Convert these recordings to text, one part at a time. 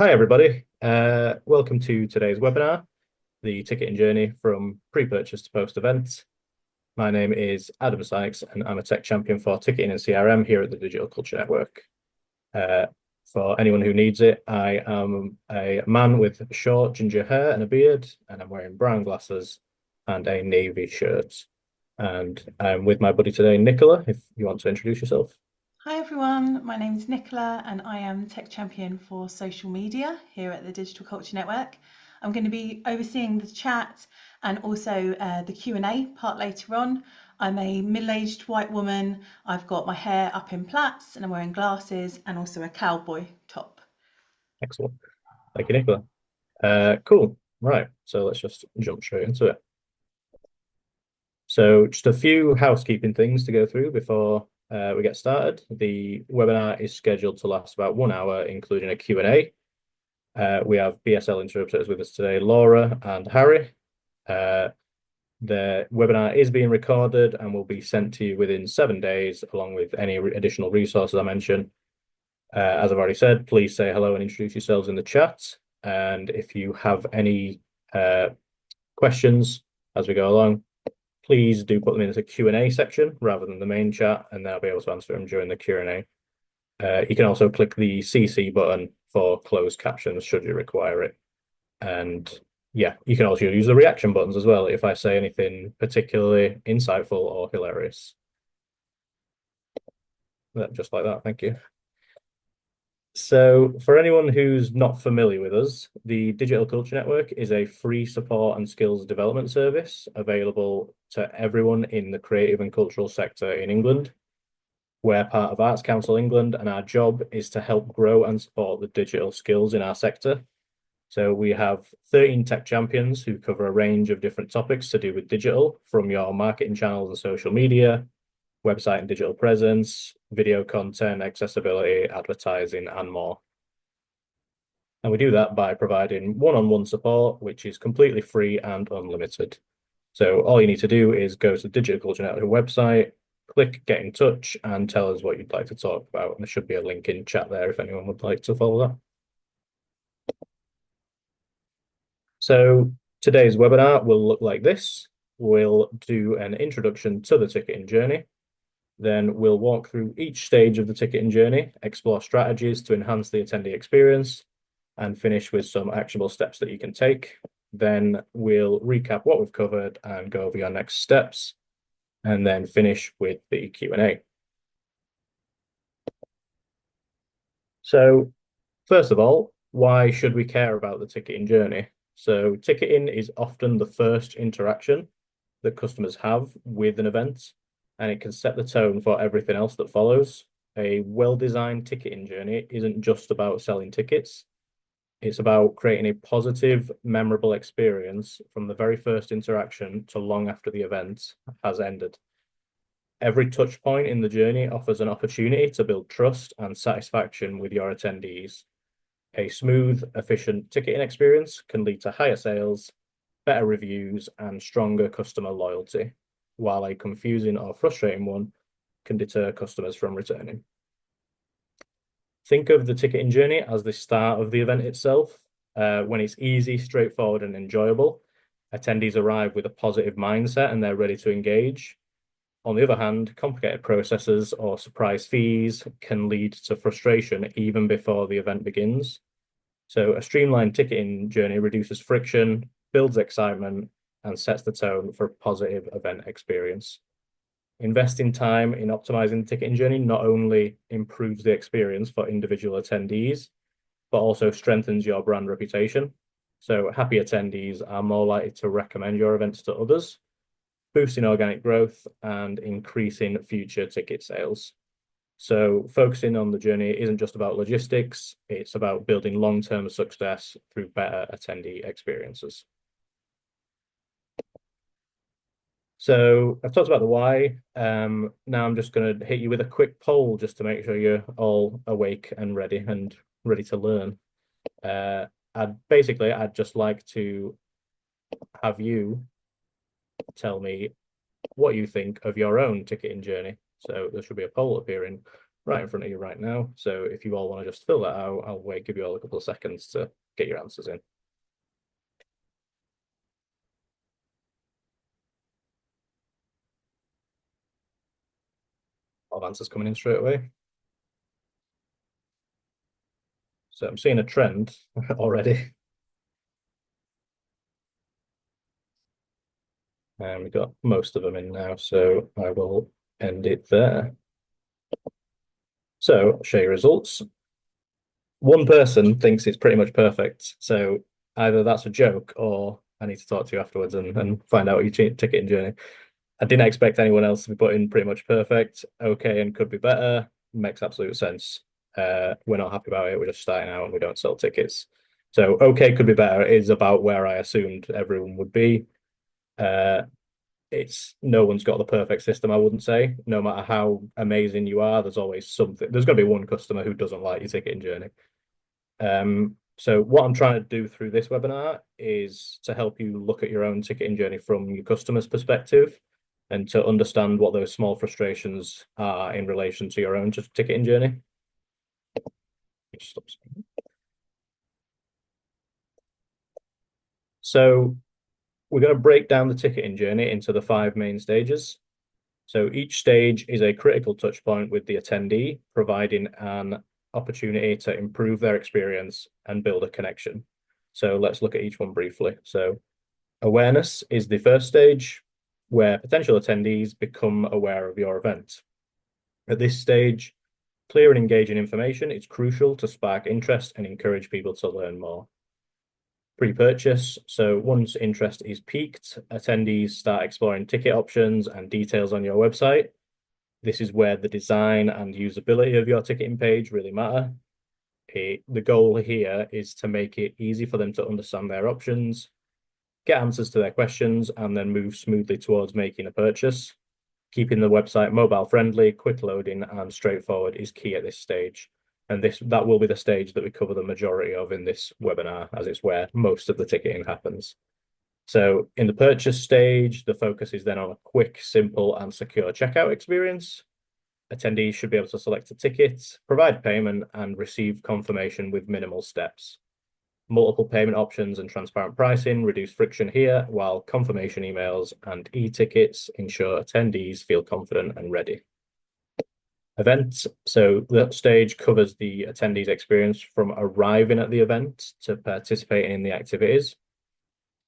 Hi, everybody. Welcome to today's webinar, the ticketing journey from pre-purchase to post-event. My name is Adam Sykes, and I'm a tech champion for ticketing and CRM here at the Digital Culture Network. For anyone who needs it, I am a man with short ginger hair and a beard, and I'm wearing brown glasses and a navy shirt. And I'm with my buddy today, Nicola, if you want to introduce yourself. Hi everyone, my name is Nicola and I am Tech Champion for social media here at the Digital Culture Network. I'm going to be overseeing the chat and also the Q&A part later on. I'm a middle-aged white woman. I've got my hair up in plaits and I'm wearing glasses and also a cowboy top. Excellent. Thank you, Nicola. Cool. Right. So let's just jump straight into it. So just a few housekeeping things to go through before we get started. The webinar is scheduled to last about 1 hour, including a Q&A. We have BSL interpreters with us today, Laura and Harry. The webinar is being recorded and will be sent to you within 7 days, along with any additional resources I mentioned. As I've already said, please say hello and introduce yourselves in the chat. And if you have any questions as we go along, please do put them into the Q&A section rather than the main chat, and then I'll be able to answer them during the Q&A. You can also click the CC button for closed captions should you require it. And yeah, you can also use the reaction buttons as well if I say anything particularly insightful or hilarious. Just like that, thank you. So for anyone who's not familiar with us, the Digital Culture Network is a free support and skills development service available to everyone in the creative and cultural sector in England. We're part of Arts Council England, and our job is to help grow and support the digital skills in our sector. So we have 13 tech champions who cover a range of different topics to do with digital, from your marketing channels and social media, website and digital presence, video content, accessibility, advertising, and more. And we do that by providing one-on-one support, which is completely free and unlimited. So all you need to do is go to the Digital Culture Network website, click get in touch, and tell us what you'd like to talk about. And there should be a link in chat there if anyone would like to follow that. So today's webinar will look like this. We'll do an introduction to the ticketing journey. Then we'll walk through each stage of the ticketing journey, explore strategies to enhance the attendee experience, and finish with some actionable steps that you can take. Then we'll recap what we've covered and go over your next steps, and then finish with the Q&A. So first of all, why should we care about the ticketing journey? So ticketing is often the first interaction that customers have with an event, and it can set the tone for everything else that follows. A well-designed ticketing journey isn't just about selling tickets. It's about creating a positive, memorable experience from the very first interaction to long after the event has ended. Every touch point in the journey offers an opportunity to build trust and satisfaction with your attendees. A smooth, efficient ticketing experience can lead to higher sales, better reviews, and stronger customer loyalty, while a confusing or frustrating one can deter customers from returning. Think of the ticketing journey as the start of the event itself. When it's easy, straightforward, and enjoyable, attendees arrive with a positive mindset and they're ready to engage. On the other hand, complicated processes or surprise fees can lead to frustration even before the event begins. So a streamlined ticketing journey reduces friction, builds excitement, and sets the tone for a positive event experience. Investing time in optimizing the ticketing journey not only improves the experience for individual attendees, but also strengthens your brand reputation. So happy attendees are more likely to recommend your events to others, boosting organic growth and increasing future ticket sales. So focusing on the journey isn't just about logistics, it's about building long-term success through better attendee experiences. So I've talked about the why. Now I'm just going to hit you with a quick poll just to make sure you're all awake and ready to learn. I'd just like to have you tell me what you think of your own ticketing journey. So there should be a poll appearing. right in front of you right now. So if you all want to just fill that out, I'll give you all a couple of seconds to get your answers in. All answers coming in straight away. So I'm seeing a trend already. And we've got most of them in now, so I will end it there. So I'll show you results. One person thinks it's pretty much perfect. So either that's a joke or I need to talk to you afterwards and find out your ticketing journey. I didn't expect anyone else to be putting pretty much perfect. Okay, and could be better. Makes absolute sense. We're not happy about it. We're just starting out and we don't sell tickets. So okay, could be better is about where I assumed everyone would be. It's no one's got the perfect system, I wouldn't say. No matter how amazing you are, there's always something. There's going to be one customer who doesn't like your ticketing journey. So what I'm trying to do through this webinar is to help you look at your own ticketing journey from your customer's perspective and to understand what those small frustrations are in relation to your own ticketing journey. So we're going to break down the ticketing journey into the 5 main stages. So each stage is a critical touch point with the attendee, providing an opportunity to improve their experience and build a connection. So let's look at each one briefly. So awareness is the first stage where potential attendees become aware of your event. At this stage, clear and engaging information is crucial to spark interest and encourage people to learn more. Pre-purchase. So once interest is piqued, attendees start exploring ticket options and details on your website. This is where the design and usability of your ticketing page really matter. The goal here is to make it easy for them to understand their options, get answers to their questions, and then move smoothly towards making a purchase. Keeping the website mobile friendly, quick loading, and straightforward is key at this stage. And that will be the stage that we cover the majority of in this webinar, as it's where most of the ticketing happens. So in the purchase stage, the focus is then on a quick, simple, and secure checkout experience. Attendees should be able to select a ticket, provide payment, and receive confirmation with minimal steps. Multiple payment options and transparent pricing reduce friction here, while confirmation emails and e-tickets ensure attendees feel confident and ready. Events. So that stage covers the attendees' experience from arriving at the event to participating in the activities.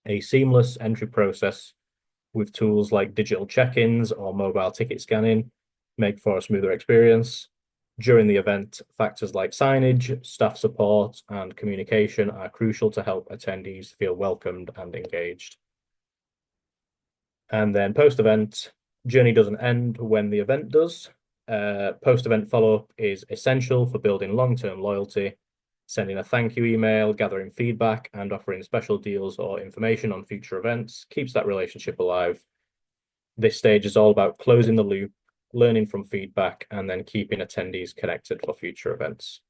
A seamless entry process with tools like digital check-ins or mobile ticket scanning make for a smoother experience. During the event, factors like signage, staff support, and communication are crucial to help attendees feel welcomed and engaged. And then post-event, journey doesn't end when the event does. Post-event follow-up is essential for building long-term loyalty. Sending a thank you email, gathering feedback, and offering special deals or information on future events keeps that relationship alive. This stage is all about closing the loop, learning from feedback, and then keeping attendees connected for future events.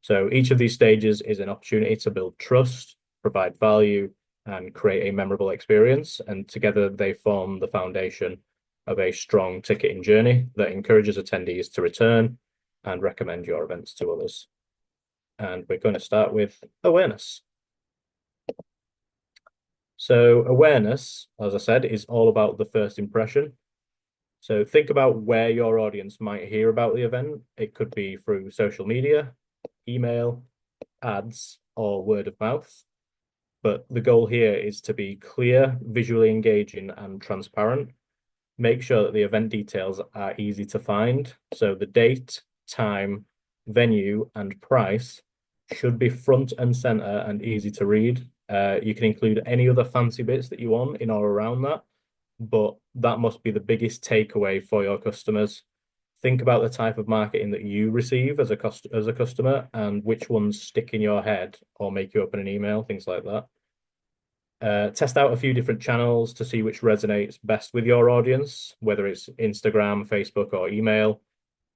So each of these stages is an opportunity to build trust, provide value, and create a memorable experience. And together they form the foundation of a strong ticketing journey that encourages attendees to return and recommend your events to others. And we're going to start with awareness. So awareness, as I said, is all about the first impression. So think about where your audience might hear about the event. It could be through social media, email, ads, or word of mouth. But the goal here is to be clear, visually engaging, and transparent. Make sure that the event details are easy to find. So the date, time, venue, and price should be front and center and easy to read. You can include any other fancy bits that you want in or around that, but that must be the biggest takeaway for your customers. Think about the type of marketing that you receive as a customer and which ones stick in your head or make you open an email, things like that. Test out a few different channels to see which resonates best with your audience, whether it's Instagram, Facebook, or email.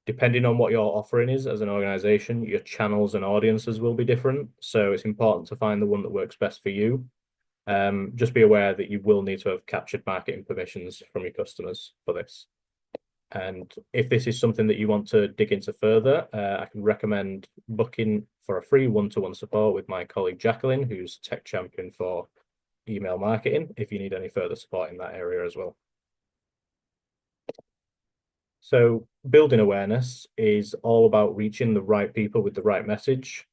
Depending on what your offering is as an organization, your channels and audiences will be different. So it's important to find the one that works best for you. Just be aware that you will need to have captured marketing permissions from your customers for this. And if this is something that you want to dig into further, I can recommend booking for a free one-to-one support with my colleague Jacqueline, who's tech champion for email marketing, if you need any further support in that area as well. So building awareness is all about reaching the right people with the right message.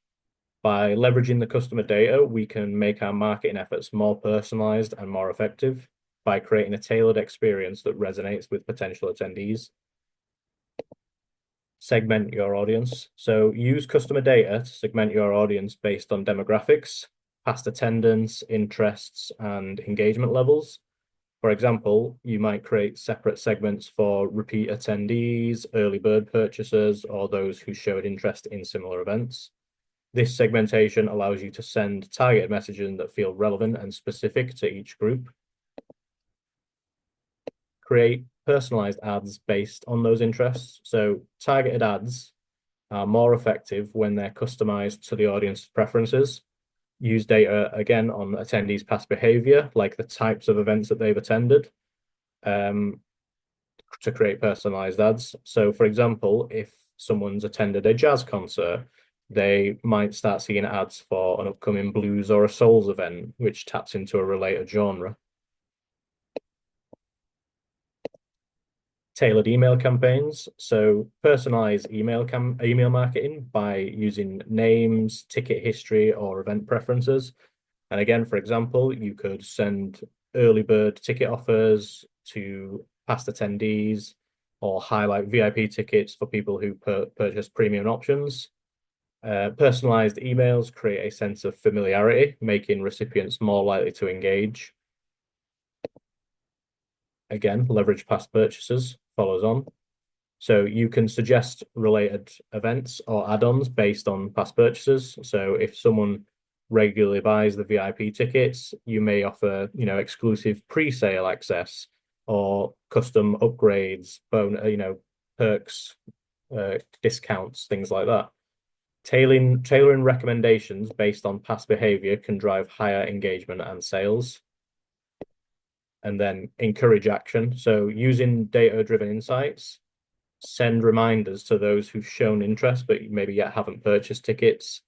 By leveraging the customer data, we can make our marketing efforts more personalized and more effective by creating a tailored experience that resonates with potential attendees. Segment your audience. So use customer data to segment your audience based on demographics, past attendance, interests, and engagement levels. For example, you might create separate segments for repeat attendees, early bird purchasers, or those who showed interest in similar events. This segmentation allows you to send targeted messaging that feel relevant and specific to each group. Create personalized ads based on those interests. So targeted ads are more effective when they're customized to the audience's preferences. Use data again on attendees' past behavior, like the types of events that they've attended, to create personalized ads. So, for example, if someone's attended a jazz concert, they might start seeing ads for an upcoming blues or a souls event, which taps into a related genre. Tailored email campaigns. So personalize email marketing by using names, ticket history, or event preferences. And again, for example, you could send early bird ticket offers to past attendees or highlight VIP tickets for people who purchase premium options. Personalized emails create a sense of familiarity, making recipients more likely to engage. Again, leverage past purchases follows on. So you can suggest related events or add-ons based on past purchases. So if someone regularly buys the VIP tickets, you may offer, exclusive pre-sale access or custom upgrades, perks, discounts, things like that. Tailoring recommendations based on past behavior can drive higher engagement and sales. And then encourage action. So using data-driven insights, send reminders to those who've shown interest but maybe yet haven't purchased tickets,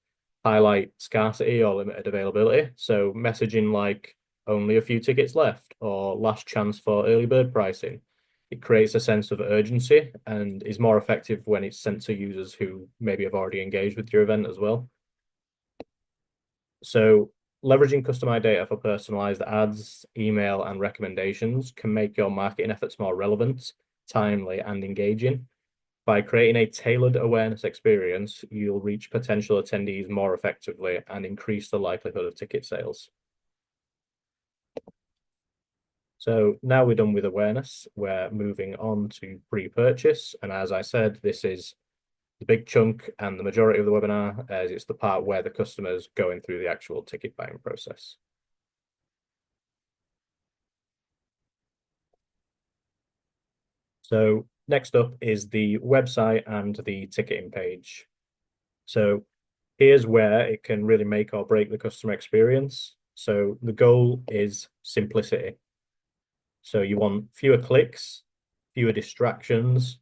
highlight scarcity or limited availability. So messaging like only a few tickets left or last chance for early bird pricing. It creates a sense of urgency and is more effective when it's sent to users who maybe have already engaged with your event as well. So leveraging customized data for personalized ads, email, and recommendations can make your marketing efforts more relevant, timely, and engaging. By creating a tailored awareness experience, you'll reach potential attendees more effectively and increase the likelihood of ticket sales. So now we're done with awareness, we're moving on to pre-purchase. And as I said, this is the big chunk and the majority of the webinar, as it's the part where the customer's going through the actual ticket buying process. So next up is the website and the ticketing page. So here's where it can really make or break the customer experience. So the goal is simplicity. So you want fewer clicks, fewer distractions,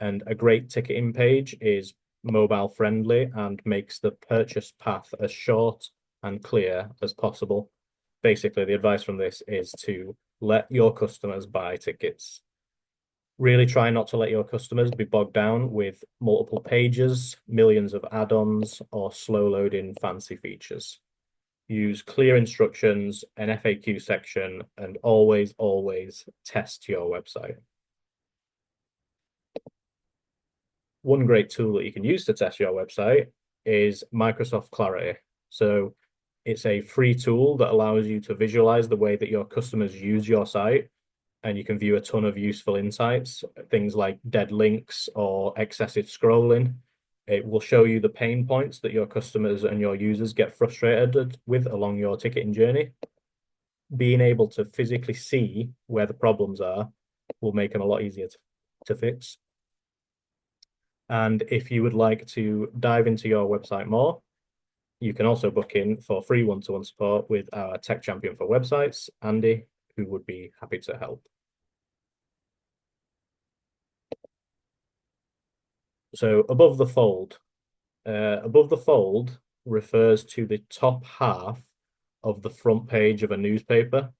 and a great ticketing page is mobile friendly and makes the purchase path as short and clear as possible. Basically, the advice from this is to let your customers buy tickets. Really try not to let your customers be bogged down with multiple pages, millions of add-ons, or slow loading fancy features. Use clear instructions, an FAQ section, and always, always test your website. One great tool that you can use to test your website is Microsoft Clarity. So it's a free tool that allows you to visualize the way that your customers use your site, and you can view a ton of useful insights, things like dead links or excessive scrolling. It will show you the pain points that your customers and your users get frustrated with along your ticketing journey. Being able to physically see where the problems are will make them a lot easier to fix. And if you would like to dive into your website more, you can also book in for free one-to-one support with our tech champion for websites, Andy, who would be happy to help. So above the fold refers to the top half of the front page of a newspaper.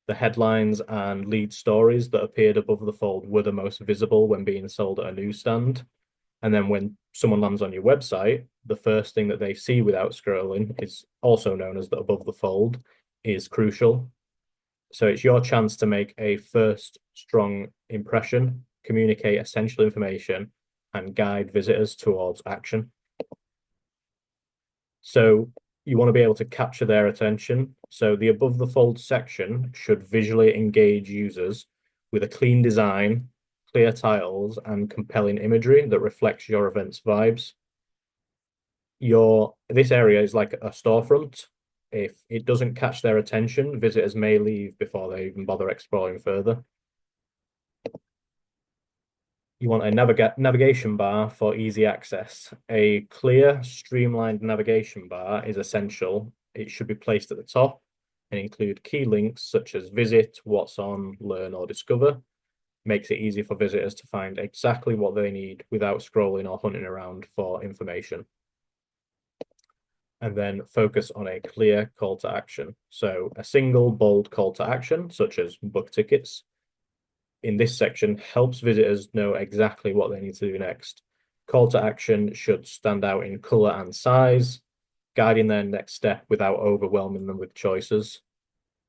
The headlines and lead stories that appeared above the fold were the most visible when being sold at a newsstand. And then when someone lands on your website, the first thing that they see without scrolling is also known as the above the fold is crucial. So it's your chance to make a first strong impression, communicate essential information, and guide visitors towards action. So you want to be able to capture their attention. So the above the fold section should visually engage users with a clean design, clear titles, and compelling imagery that reflects your event's vibes. This area is like a storefront. If it doesn't catch their attention, visitors may leave before they even bother exploring further. You want a navigation bar for easy access. A clear, streamlined navigation bar is essential. It should be placed at the top and include key links such as visit, what's on, learn, or discover. Makes it easy for visitors to find exactly what they need without scrolling or hunting around for information. And then focus on a clear call to action. So a single bold call to action, such as book tickets, in this section helps visitors know exactly what they need to do next. Call to action should stand out in color and size, guiding their next step without overwhelming them with choices.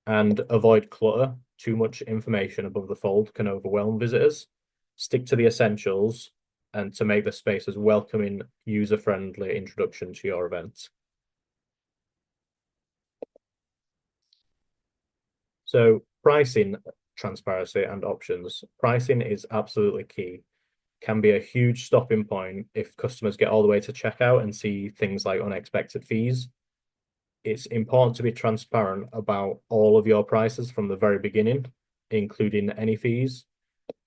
And avoid clutter. Too much information above the fold can overwhelm visitors. Stick to the essentials and to make the space as welcoming, user-friendly introduction to your event. So pricing, transparency, and options. Pricing is absolutely key. Can be a huge stopping point if customers get all the way to checkout and see things like unexpected fees. It's important to be transparent about all of your prices from the very beginning, including any fees.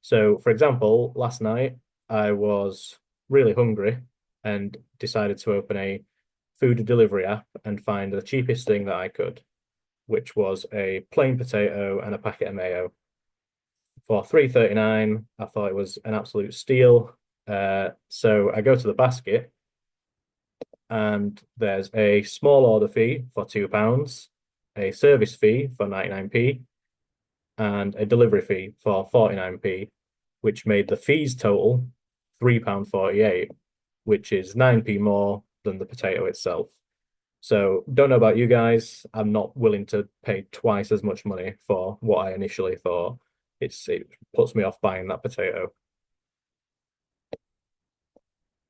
So, for example, last night I was really hungry and decided to open a food delivery app and find the cheapest thing that I could, which was a plain potato and a packet of mayo. For $3.39, I thought it was an absolute steal. So I go to the basket and there's a small order fee for £2, a service fee for 99p, and a delivery fee for 49p, which made the fees total £3.48, which is 9p more than the potato itself. So don't know about you guys. I'm not willing to pay twice as much money for what I initially thought. It puts me off buying that potato.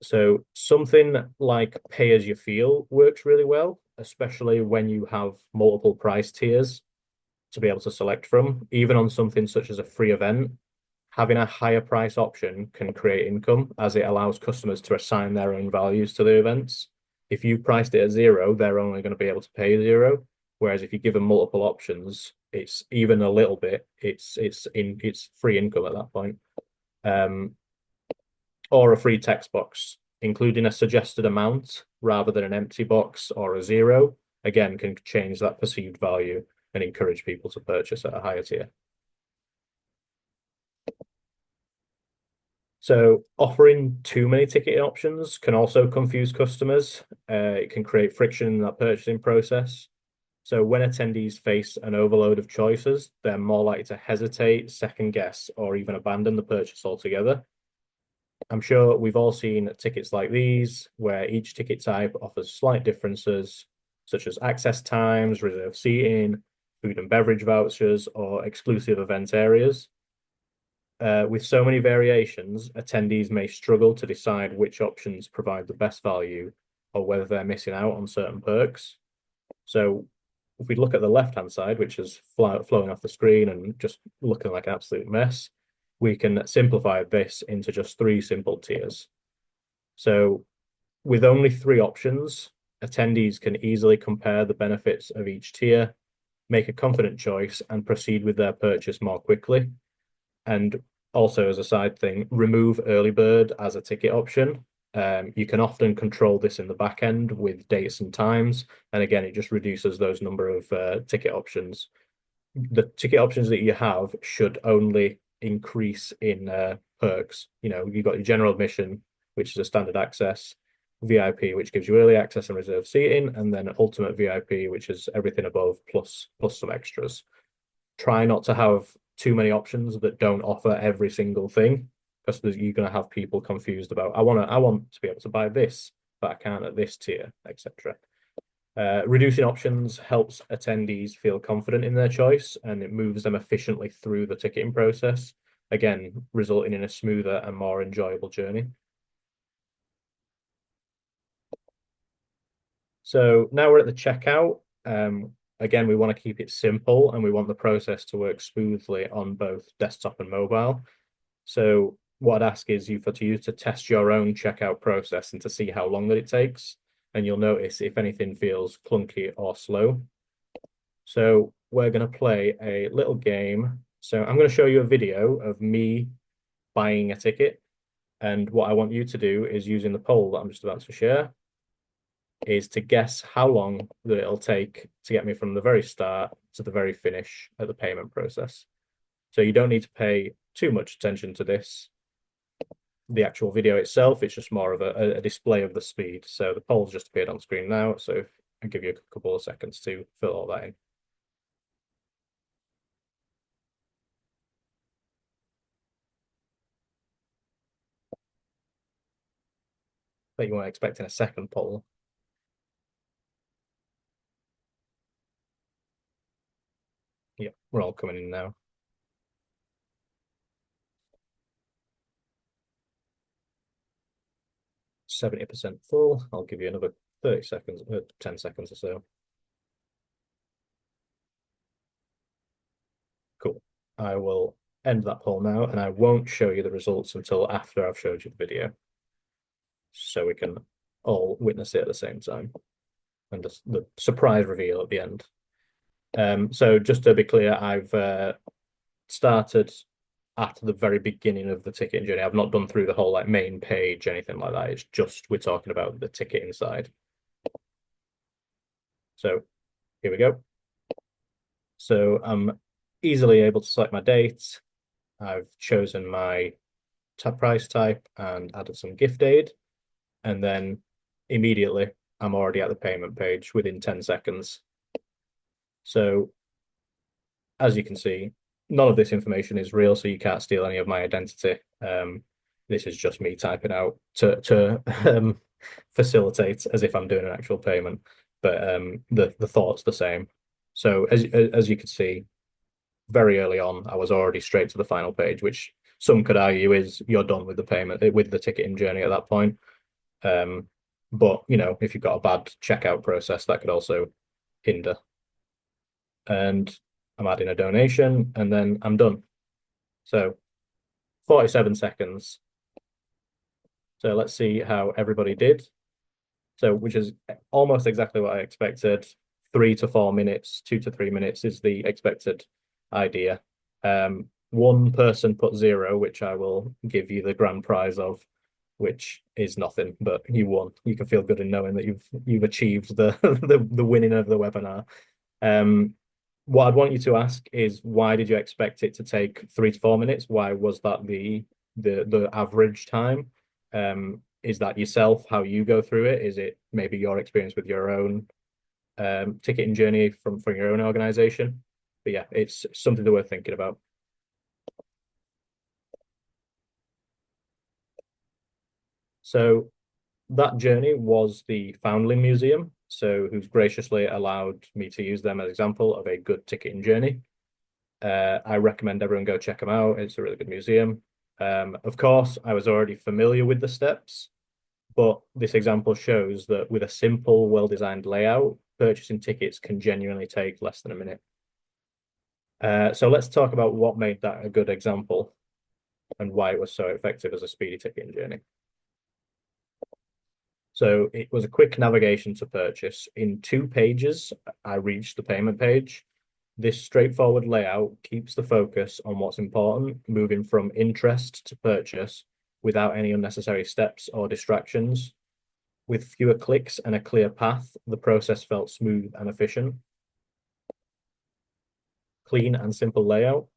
So something like pay as you feel works really well, especially when you have multiple price tiers to be able to select from. Even on something such as a free event, having a higher price option can create income as it allows customers to assign their own values to the events. If you priced it at zero, they're only going to be able to pay zero. Whereas if you give them multiple options, it's even a little bit, it's free income at that point. Or a free text box, including a suggested amount rather than an empty box or a zero, again, can change that perceived value and encourage people to purchase at a higher tier. So offering too many ticketing options can also confuse customers. It can create friction in that purchasing process. So when attendees face an overload of choices, they're more likely to hesitate, second guess, or even abandon the purchase altogether. I'm sure we've all seen tickets like these, where each ticket type offers slight differences, such as access times, reserved seating, food and beverage vouchers, or exclusive event areas. With so many variations, attendees may struggle to decide which options provide the best value or whether they're missing out on certain perks. So if we look at the left-hand side, which is flowing off the screen and just looking like an absolute mess, we can simplify this into just three simple tiers. So with only three options, attendees can easily compare the benefits of each tier, make a confident choice, and proceed with their purchase more quickly. And also, as a side thing, remove early bird as a ticket option. You can often control this in the back end with dates and times. And again, it just reduces those number of ticket options. The ticket options that you have should only increase in perks. You know, you've got your general admission, which is a standard access, VIP, which gives you early access and reserved seating, and then ultimate VIP, which is everything above plus some extras. Try not to have too many options that don't offer every single thing, because you're going to have people confused about, I want to be able to buy this, but I can't at this tier, etc. Reducing options helps attendees feel confident in their choice, and it moves them efficiently through the ticketing process, again, resulting in a smoother and more enjoyable journey. So now we're at the checkout. Again, we want to keep it simple, and we want the process to work smoothly on both desktop and mobile. So what I'd ask is you to test your own checkout process and to see how long that it takes. And you'll notice if anything feels clunky or slow. So we're going to play a little game. So I'm going to show you a video of me buying a ticket. And what I want you to do is, using the poll that I'm just about to share, is to guess how long that it'll take to get me from the very start to the very finish of the payment process. So you don't need to pay too much attention to this, the actual video itself. It's just more of a display of the speed. So the poll's just appeared on screen now. So if I give you a couple of seconds to fill all that in. But you weren't expecting a second poll. Yeah, we're all coming in now. 70% full. I'll give you another 30 seconds, 10 seconds or so. Cool. I will end that poll now, and I won't show you the results until after I've showed you the video, so we can all witness it at the same time, and the surprise reveal at the end. So just to be clear, I've started at the very beginning of the ticketing journey. I've not done through the whole main page, anything like that. It's just we're talking about the ticket inside. So here we go. So I'm easily able to select my date. I've chosen my price type and added some gift aid, and then immediately I'm already at the payment page within 10 seconds. So as you can see, none of this information is real, so you can't steal any of my identity. This is just me typing out to facilitate as if I'm doing an actual payment, but the thought's the same. So as you can see, very early on, I was already straight to the final page, which some could argue is you're done with the payment, with the ticketing journey at that point. But if you've got a bad checkout process, that could also hinder. And I'm adding a donation, and then I'm done. So 47 seconds. So let's see how everybody did. So which is almost exactly what I expected. 3 to 4 minutes, 2 to 3 minutes is the expected idea. One person put 0, which I will give you the grand prize of, which is nothing, but you won. You can feel good in knowing that you've achieved the the winning of the webinar. What I'd want you to ask is, why did you expect it to take 3 to 4 minutes? Why was that the average time? Is that yourself, how you go through it? Is it maybe your experience with your own ticketing journey from your own organization? But yeah, it's something that we're thinking about. So that journey was the Foundling Museum, so who's graciously allowed me to use them as an example of a good ticketing journey. I recommend everyone go check them out. It's a really good museum. Of course, I was already familiar with the steps, but this example shows that with a simple, well-designed layout, purchasing tickets can genuinely take less than a minute. So let's talk about what made that a good example and why it was so effective as a speedy ticketing journey. So it was a quick navigation to purchase. In 2 pages, I reached the payment page. This straightforward layout keeps the focus on what's important, moving from interest to purchase without any unnecessary steps or distractions. With fewer clicks and a clear path, the process felt smooth and efficient. Clean and simple layout.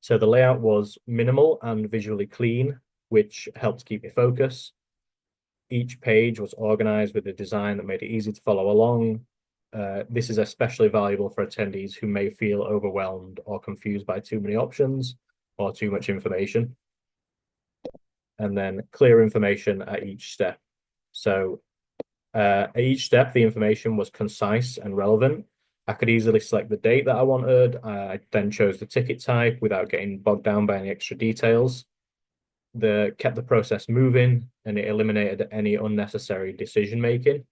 So the layout was minimal and visually clean. which helped keep me focused. Each page was organized with a design that made it easy to follow along. This is especially valuable for attendees who may feel overwhelmed or confused by too many options or too much information. And then clear information at each step. So at each step, the information was concise and relevant. I could easily select the date that I wanted. I then chose the ticket type without getting bogged down by any extra details. Kept the process moving, and it eliminated any unnecessary decision making.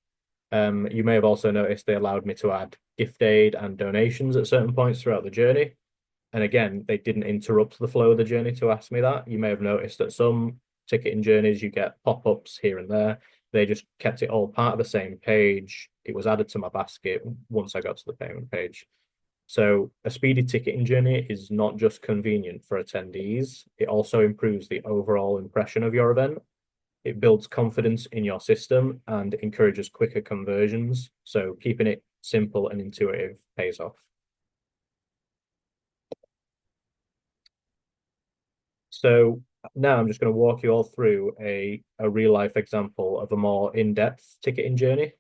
You may have also noticed they allowed me to add gift aid and donations at certain points throughout the journey. And again, they didn't interrupt the flow of the journey to ask me that. You may have noticed that some ticketing journeys, you get pop-ups here and there. They just kept it all part of the same page. It was added to my basket once I got to the payment page. So a speedy ticketing journey is not just convenient for attendees, it also improves the overall impression of your event. It builds confidence in your system and encourages quicker conversions. So keeping it simple and intuitive pays off. So now I'm just going to walk you all through a real life example of a more in-depth ticketing journey.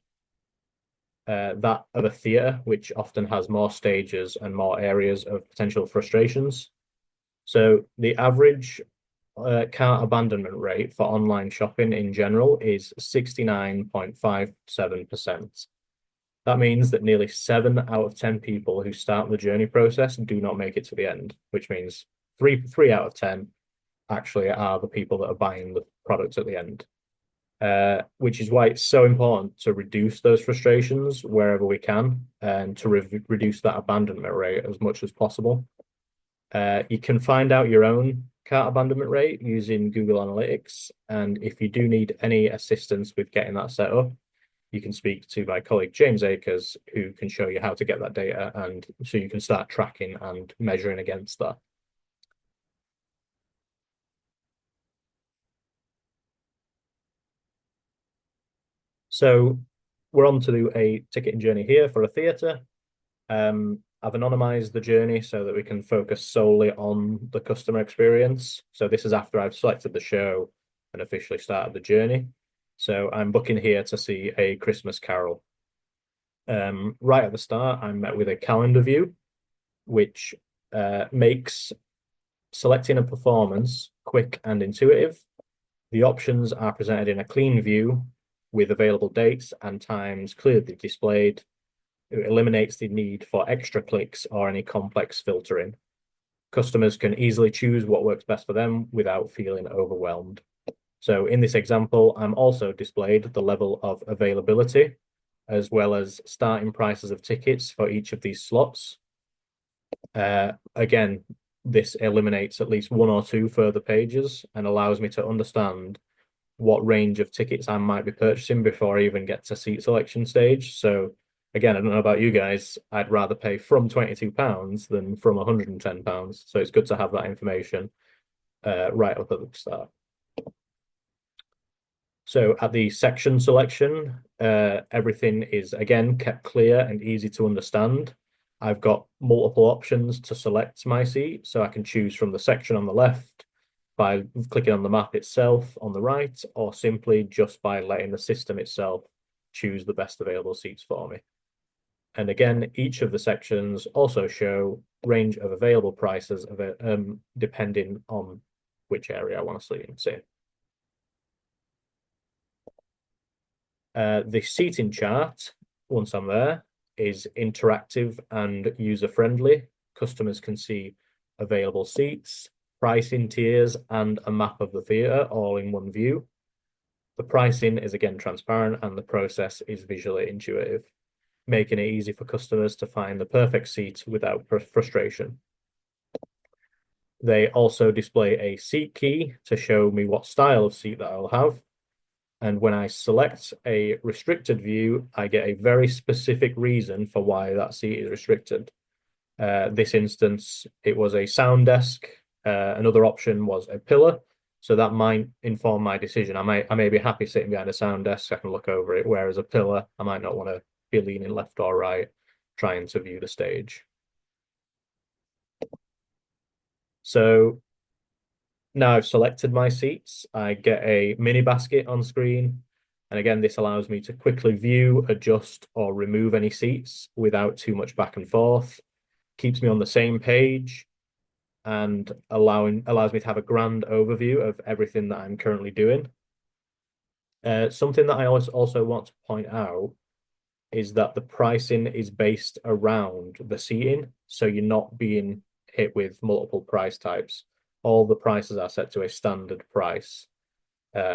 That of a theatre, which often has more stages and more areas of potential frustrations. So the average cart abandonment rate for online shopping in general is 69.57%. That means that nearly 7 out of 10 people who start the journey process do not make it to the end, which means three out of 10 actually are the people that are buying the product at the end. Which is why it's so important to reduce those frustrations wherever we can and to reduce that abandonment rate as much as possible. You can find out your own cart abandonment rate using Google Analytics. And if you do need any assistance with getting that set up, you can speak to my colleague James Akers, who can show you how to get that data, and so you can start tracking and measuring against that. So we're on to do a ticketing journey here for a theatre. I've anonymized the journey so that we can focus solely on the customer experience. So this is after I've selected the show and officially started the journey. So I'm booking here to see A Christmas Carol. Right at the start, I'm met with a calendar view, which makes selecting a performance quick and intuitive. The options are presented in a clean view with available dates and times clearly displayed. It eliminates the need for extra clicks or any complex filtering. Customers can easily choose what works best for them without feeling overwhelmed. So in this example, I'm also displayed the level of availability, as well as starting prices of tickets for each of these slots. Again, this eliminates at least 1 or 2 further pages and allows me to understand what range of tickets I might be purchasing before I even get to seat selection stage. So again, I don't know about you guys, I'd rather pay from £22 than from £110. So it's good to have that information right up at the start. So at the section selection, everything is again kept clear and easy to understand. I've got multiple options to select my seat, so I can choose from the section on the left by clicking on the map itself on the right, or simply just by letting the system itself choose the best available seats for me. And again, each of the sections also show range of available prices depending on which area I want to see. The seating chart, once I'm there, is interactive and user-friendly. Customers can see available seats, pricing tiers, and a map of the theatre all in one view. The pricing is again transparent and the process is visually intuitive, making it easy for customers to find the perfect seat without frustration. They also display a seat key to show me what style of seat that I'll have. And when I select a restricted view, I get a very specific reason for why that seat is restricted. This instance, it was a sound desk. Another option was a pillar. So that might inform my decision. I may be happy sitting behind a sound desk. I can look over it. Whereas a pillar, I might not want to be leaning left or right, trying to view the stage. So Now I've selected my seats, I get a mini basket on screen. And again, this allows me to quickly view, adjust, or remove any seats without too much back and forth. Keeps me on the same page and allows me to have a grand overview of everything that I'm currently doing. Something that I also want to point out is that the pricing is based around the seating, so you're not being hit with multiple price types. All the prices are set to a standard price,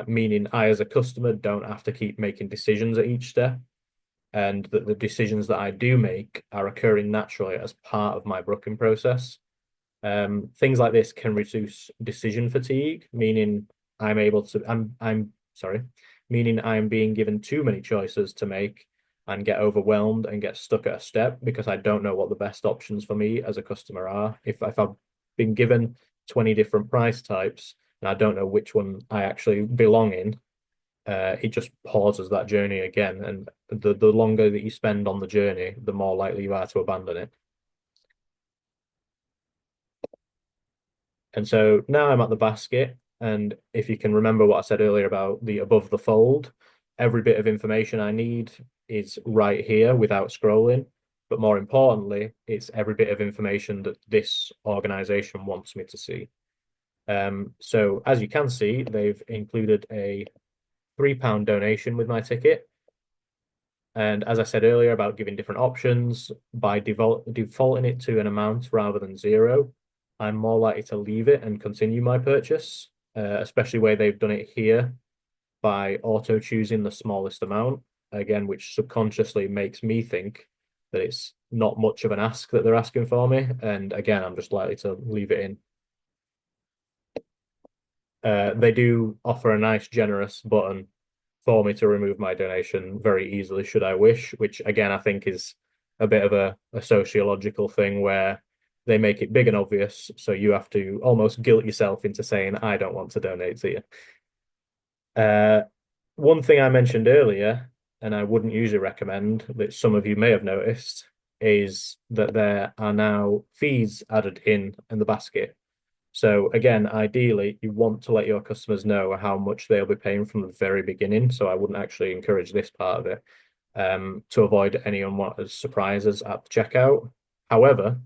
meaning I, as a customer, don't have to keep making decisions at each step, and that the decisions that I do make are occurring naturally as part of my booking process. Things like this can reduce decision fatigue, meaning I'm sorry, meaning I'm being given too many choices to make and get overwhelmed and get stuck at a step because I don't know what the best options for me as a customer are. If I've been given 20 different price types and I don't know which one I actually belong in, it just pauses that journey again. And the longer that you spend on the journey, the more likely you are to abandon it. And so now I'm at the basket. And if you can remember what I said earlier about the above the fold, every bit of information I need is right here without scrolling. But more importantly, it's every bit of information that this organization wants me to see. So as you can see, they've included a £3 donation with my ticket. And as I said earlier about giving different options, by defaulting it to an amount rather than zero, I'm more likely to leave it and continue my purchase, especially where they've done it here by auto choosing the smallest amount, again, which subconsciously makes me think that it's not much of an ask that they're asking for me. And again, I'm just likely to leave it in. They do offer a nice, generous button for me to remove my donation very easily, should I wish, which again, I think is a bit of a sociological thing where they make it big and obvious. So you have to almost guilt yourself into saying, I don't want to donate to you. One thing I mentioned earlier, and I wouldn't usually recommend, that some of you may have noticed, is that there are now fees added in the basket. So again, ideally, you want to let your customers know how much they'll be paying from the very beginning. So I wouldn't actually encourage this part of it, to avoid any unwanted surprises at the checkout. However,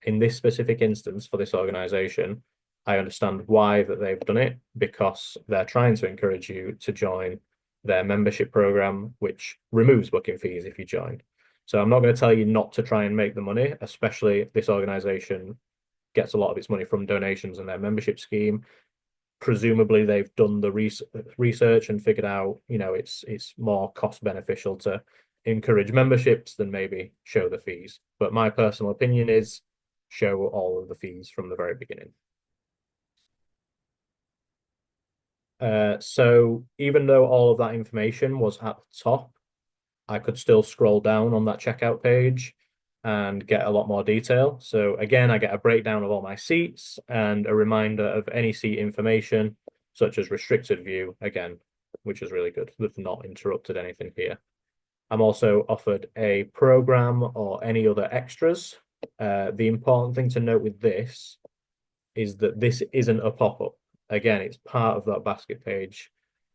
in this specific instance for this organization, I understand why that they've done it, because they're trying to encourage you to join their membership program, which removes booking fees if you join. So I'm not going to tell you not to try and make the money, especially this organization gets a lot of its money from donations and their membership scheme. Presumably they've done the research and figured out, it's more cost beneficial to encourage memberships than maybe show the fees. But my personal opinion is show all of the fees from the very beginning. So even though all of that information was at the top, I could still scroll down on that checkout page and get a lot more detail. So again, I get a breakdown of all my seats and a reminder of any seat information, such as restricted view, again, which is really good. They've not interrupted anything here. I'm also offered a program or any other extras. The important thing to note with this is that this isn't a pop-up. Again, it's part of that basket page.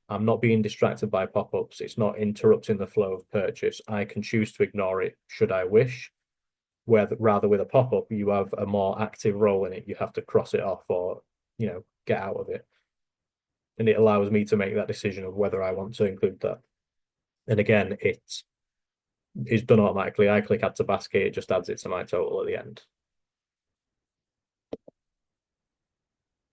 I'm not being distracted by pop-ups. It's not interrupting the flow of purchase. I can choose to ignore it should I wish. Where rather with a pop-up, you have a more active role in it. You have to cross it off or, get out of it. And it allows me to make that decision of whether I want to include that. And again, it is done automatically. I click add to basket, it just adds it to my total at the end.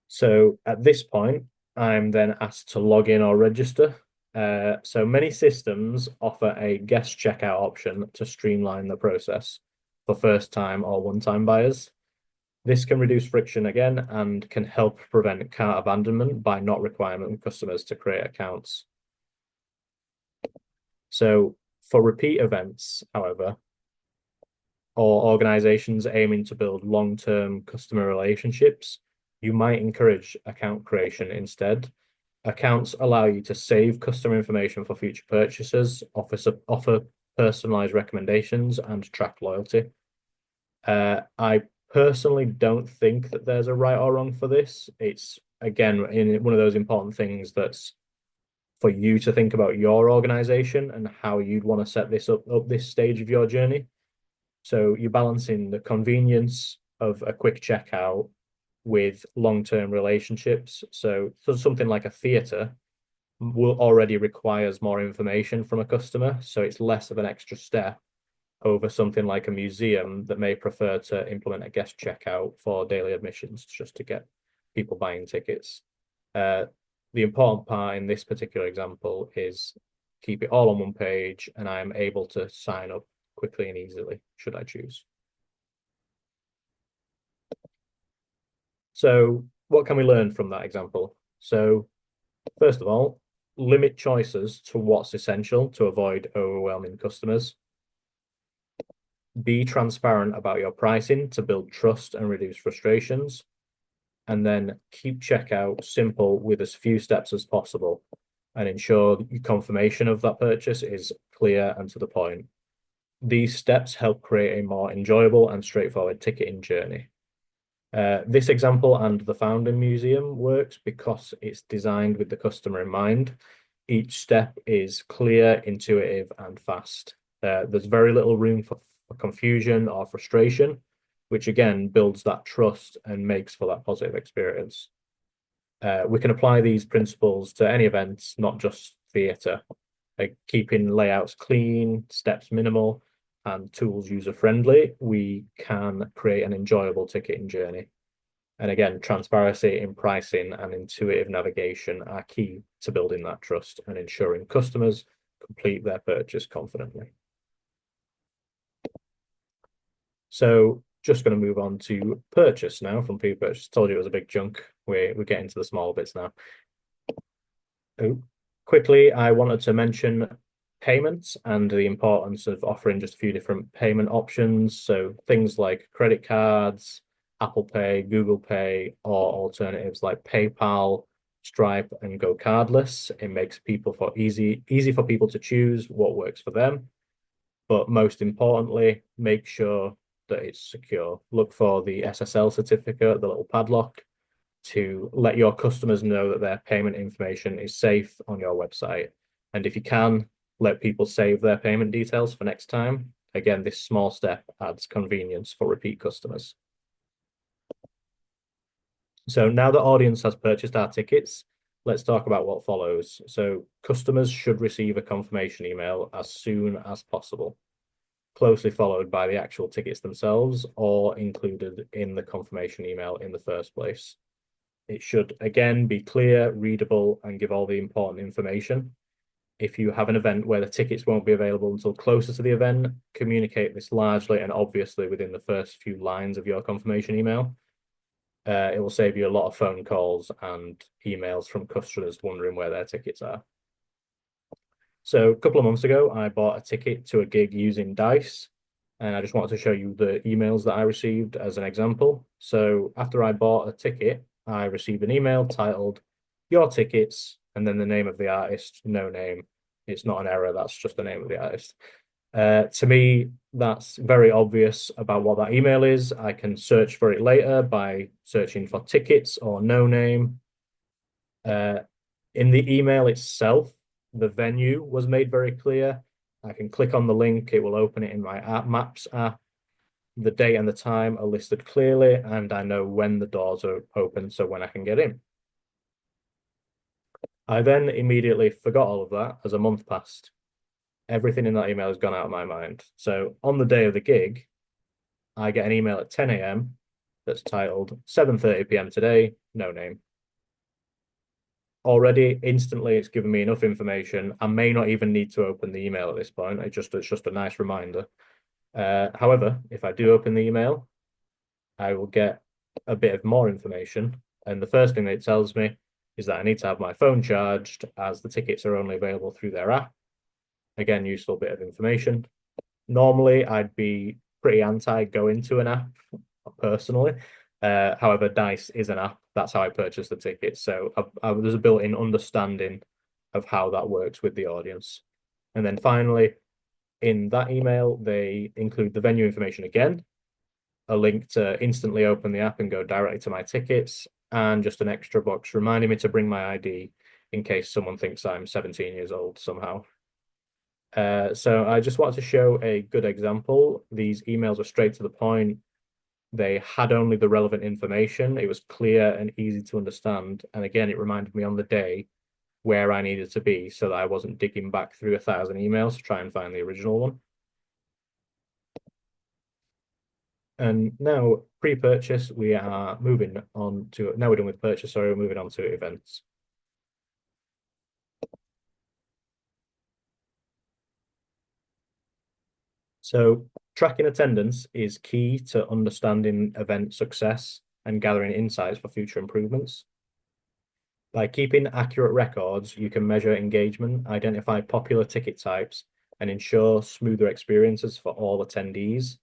So at this point, I'm then asked to log in or register. So many systems offer a guest checkout option to streamline the process for first-time or one-time buyers. This can reduce friction again and can help prevent cart abandonment by not requiring customers to create accounts. So for repeat events, however, or organizations aiming to build long-term customer relationships, you might encourage account creation instead. Accounts allow you to save customer information for future purchases, offer personalized recommendations, and track loyalty. I personally don't think that there's a right or wrong for this. It's again, in one of those important things that's for you to think about your organization and how you'd want to set this up this stage of your journey. So you're balancing the convenience of a quick checkout with long-term relationships. So something like a theatre will already requires more information from a customer, so it's less of an extra step over something like a museum that may prefer to implement a guest checkout for daily admissions just to get people buying tickets. The important part in this particular example is keep it all on one page, and I am able to sign up quickly and easily should I choose. So what can we learn from that example? So first of all, limit choices to what's essential to avoid overwhelming customers. Be transparent about your pricing to build trust and reduce frustrations. And then keep checkout simple with as few steps as possible and ensure your confirmation of that purchase is clear and to the point. These steps help create a more enjoyable and straightforward ticketing journey. This example and the Founding Museum works because it's designed with the customer in mind. Each step is clear, intuitive, and fast. There's very little room for confusion or frustration, which again builds that trust and makes for that positive experience. We can apply these principles to any events, not just theatre. Keeping layouts clean, steps minimal, and tools user-friendly, we can create an enjoyable ticketing journey. And again, transparency in pricing and intuitive navigation are key to building that trust and ensuring customers complete their purchase confidently. So just going to move on to purchase now from pre-purchase. Told you it was a big chunk. We're getting to the small bits now. Quickly, I wanted to mention payments and the importance of offering just a few different payment options. So things like credit cards, Apple Pay, Google Pay, or alternatives like PayPal, Stripe, and Go Cardless. It makes easy for people to choose what works for them. But most importantly, make sure that it's secure. Look for the SSL certificate, the little padlock, to let your customers know that their payment information is safe on your website. And if you can, let people save their payment details for next time. Again, this small step adds convenience for repeat customers. So now the audience has purchased our tickets, let's talk about what follows. So customers should receive a confirmation email as soon as possible, closely followed by the actual tickets themselves or included in the confirmation email in the first place. It should, again, be clear, readable, and give all the important information. If you have an event where the tickets won't be available until closer to the event, communicate this largely and obviously within the first few lines of your confirmation email. It will save you a lot of phone calls and emails from customers wondering where their tickets are. So a couple of months ago, I bought a ticket to a gig using Dice, and I just wanted to show you the emails that I received as an example. So after I bought a ticket, I received an email titled "Your Tickets," and then the name of the artist, no name. It's not an error, that's just the name of the artist. To me, that's very obvious about what that email is. I can search for it later by searching for tickets or no name. In the email itself, the venue was made very clear. I can click on the link, it will open it in my Maps app. The date and the time are listed clearly, and I know when the doors are open, so when I can get in. I then immediately forgot all of that as a month passed. Everything in that email has gone out of my mind. So on the day of the gig, I get an email at 10 a.m. that's titled 7:30 p.m. today, no name. Already, instantly, it's given me enough information. I may not even need to open the email at this point. It's just a nice reminder. However, if I do open the email, I will get a bit of more information. And the first thing that it tells me is that I need to have my phone charged as the tickets are only available through their app. Again, useful bit of information. Normally, I'd be pretty anti going to an app personally. However, Dice is an app. That's how I purchased the tickets. So there's a built-in understanding of how that works with the audience. And then finally, in that email, they include the venue information again, a link to instantly open the app and go directly to my tickets, and just an extra box reminding me to bring my ID in case someone thinks I'm 17 years old somehow. So I just wanted to show a good example. These emails were straight to the point. They had only the relevant information. It was clear and easy to understand. And again, it reminded me on the day where I needed to be so that I wasn't digging back through 1,000 emails to try and find the original one. And now pre-purchase, we are moving on to, now we're done with purchase, sorry, we're moving on to events. So tracking attendance is key to understanding event success and gathering insights for future improvements. By keeping accurate records, you can measure engagement, identify popular ticket types, and ensure smoother experiences for all attendees.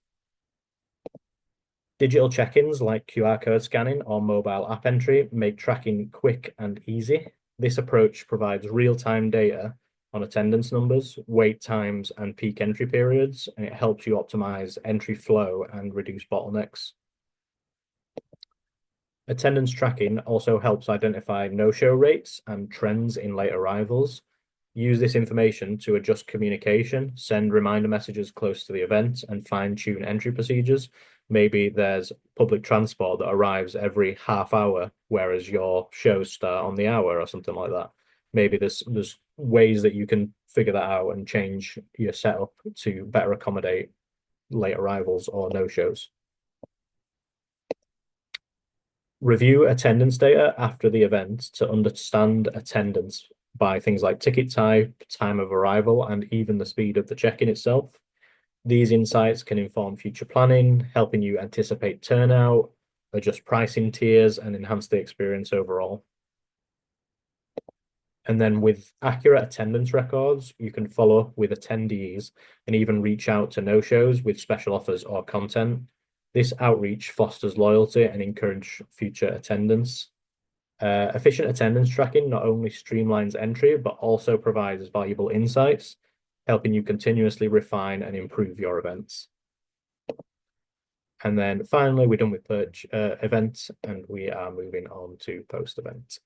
Digital check-ins like QR code scanning or mobile app entry make tracking quick and easy. This approach provides real-time data on attendance numbers, wait times, and peak entry periods, and it helps you optimize entry flow and reduce bottlenecks. Attendance tracking also helps identify no-show rates and trends in late arrivals. Use this information to adjust communication, send reminder messages close to the event, and fine-tune entry procedures. Maybe there's public transport that arrives every half hour, whereas your shows start on the hour or something like that. Maybe there's ways that you can figure that out and change your setup to better accommodate late arrivals or no-shows. Review attendance data after the event to understand attendance by things like ticket type, time of arrival, and even the speed of the check-in itself. These insights can inform future planning, helping you anticipate turnout, adjust pricing tiers, and enhance the experience overall. And then with accurate attendance records, you can follow up with attendees and even reach out to no-shows with special offers or content. This outreach fosters loyalty and encourage future attendance. Efficient attendance tracking not only streamlines entry, but also provides valuable insights, helping you continuously refine and improve your events. And then finally, we're done with events, and we are moving on to post-event.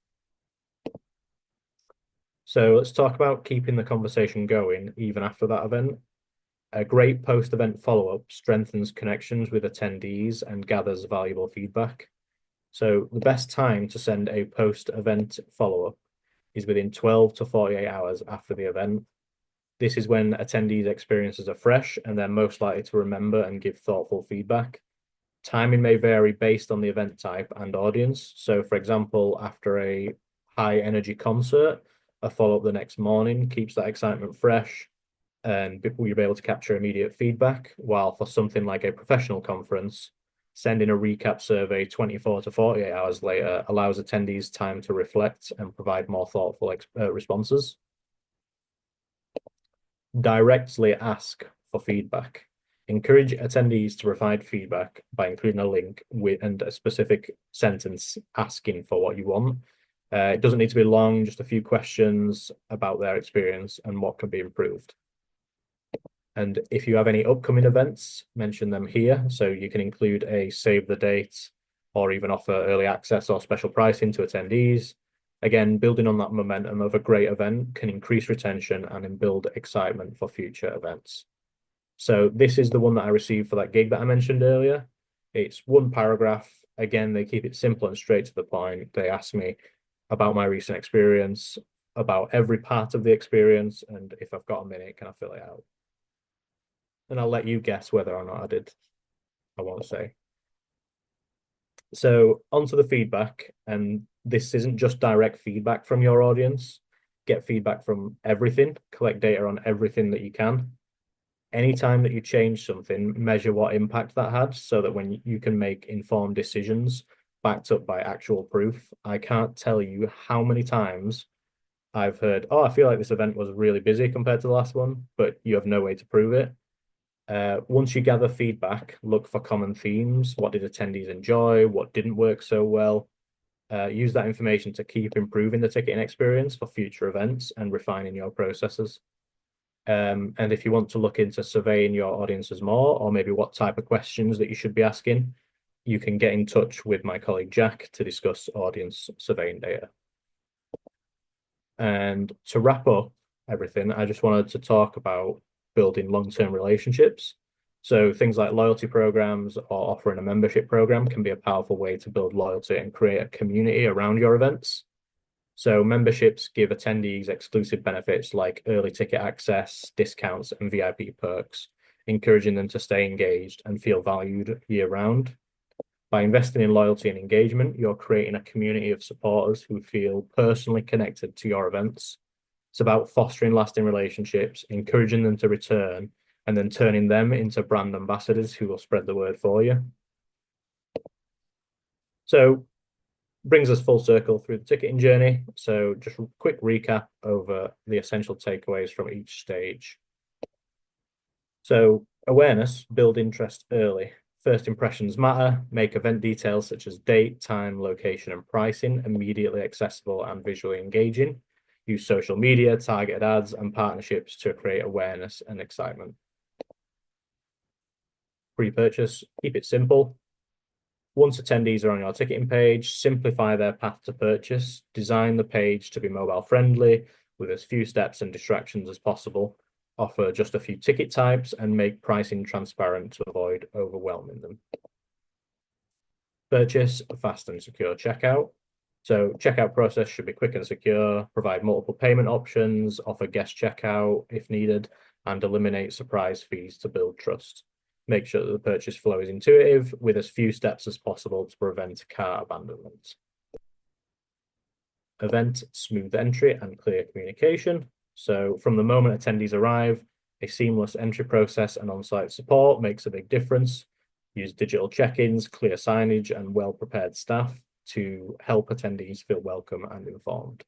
So let's talk about keeping the conversation going even after that event. A great post-event follow-up strengthens connections with attendees and gathers valuable feedback. So the best time to send a post-event follow-up is within 12 to 48 hours after the event. This is when attendees' experiences are fresh and they're most likely to remember and give thoughtful feedback. Timing may vary based on the event type and audience. So for example, after a high energy concert, a follow-up the next morning keeps that excitement fresh and you'll be able to capture immediate feedback. While for something like a professional conference, sending a recap survey 24 to 48 hours later allows attendees time to reflect and provide more thoughtful responses. Directly ask for feedback. Encourage attendees to provide feedback by including a link and a specific sentence asking for what you want. It doesn't need to be long, just a few questions about their experience and what can be improved. And if you have any upcoming events, mention them here. So you can include a save the date or even offer early access or special pricing to attendees. Again, building on that momentum of a great event can increase retention and build excitement for future events. So this is the one that I received for that gig that I mentioned earlier. It's one paragraph. Again, they keep it simple and straight to the point. They ask me about my recent experience, about every part of the experience, and if I've got a minute, can I fill it out? And I'll let you guess whether or not I did. I won't say. So onto the feedback, and this isn't just direct feedback from your audience. Get feedback from everything, collect data on everything that you can. Anytime that you change something, measure what impact that had so that when you can make informed decisions backed up by actual proof. I can't tell you how many times I've heard, oh, I feel like this event was really busy compared to the last one, but you have no way to prove it. Once you gather feedback, look for common themes. What did attendees enjoy? What didn't work so well? Use that information to keep improving the ticketing experience for future events and refining your processes. And if you want to look into surveying your audiences more, or maybe what type of questions that you should be asking, you can get in touch with my colleague Jack to discuss audience surveying data. And to wrap up everything, I just wanted to talk about building long-term relationships. So things like loyalty programs or offering a membership program can be a powerful way to build loyalty and create a community around your events. So memberships give attendees exclusive benefits like early ticket access, discounts, and VIP perks, encouraging them to stay engaged and feel valued year round. By investing in loyalty and engagement, you're creating a community of supporters who feel personally connected to your events. It's about fostering lasting relationships, encouraging them to return, and then turning them into brand ambassadors who will spread the word for you. So brings us full circle through the ticketing journey. So just a quick recap over the essential takeaways from each stage. So awareness, build interest early. First impressions matter, make event details such as date, time, location, and pricing immediately accessible and visually engaging. Use social media, targeted ads, and partnerships to create awareness and excitement. Pre-purchase, keep it simple. Once attendees are on your ticketing page, simplify their path to purchase. Design the page to be mobile friendly with as few steps and distractions as possible. Offer just a few ticket types and make pricing transparent to avoid overwhelming them. Purchase a fast and secure checkout. So checkout process should be quick and secure, provide multiple payment options, offer guest checkout if needed, and eliminate surprise fees to build trust. Make sure that the purchase flow is intuitive with as few steps as possible to prevent cart abandonment. Event smooth entry and clear communication. So from the moment attendees arrive, a seamless entry process and on-site support makes a big difference. Use digital check-ins, clear signage, and well-prepared staff to help attendees feel welcome and informed.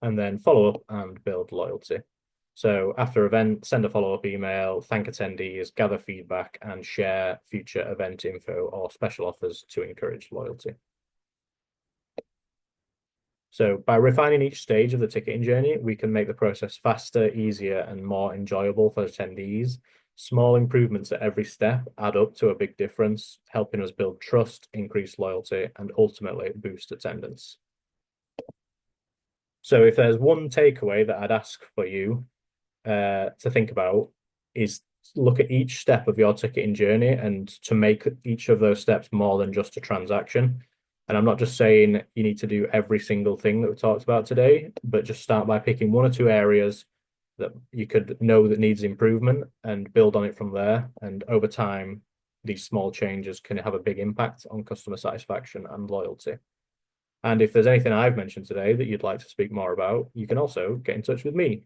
And then follow up and build loyalty. So after event, send a follow-up email, thank attendees, gather feedback, and share future event info or special offers to encourage loyalty. So by refining each stage of the ticketing journey, we can make the process faster, easier, and more enjoyable for attendees. Small improvements at every step add up to a big difference, helping us build trust, increase loyalty, and ultimately boost attendance. So if there's one takeaway that I'd ask for you to think about is look at each step of your ticketing journey and to make each of those steps more than just a transaction. And I'm not just saying you need to do every single thing that we talked about today, but just start by picking one or two areas that you could know that needs improvement and build on it from there. And over time, these small changes can have a big impact on customer satisfaction and loyalty. And if there's anything I've mentioned today that you'd like to speak more about, you can also get in touch with me.